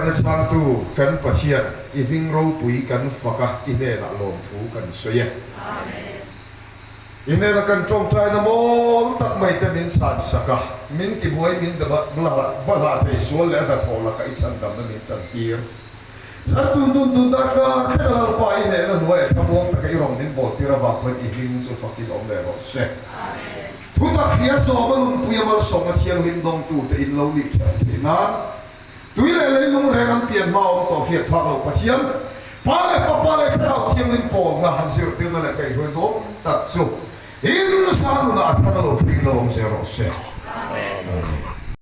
kan sang tu kan pasien ibing ro pui kan faka ine na lom thu kan soye ine na kan trong trai na mol tak mai te min san saka min ki boy min da bala te sol le da thola ka isan dam na min chan tir zatu dun da ka khala pa ine na noe thamong ta kai rong min bol tira wa pon ibing chu fakil om le ro se thu ta khia so ma lum puya mal so ma thiang lim dong tu te in lo li na tui le le lung reng an pian ma om to hiat phak lo pathian pa le fa pa le khao thiang lim pol na han sir tin na le kai hoi do tak su in sa nu na thara lo ping lo om se ro se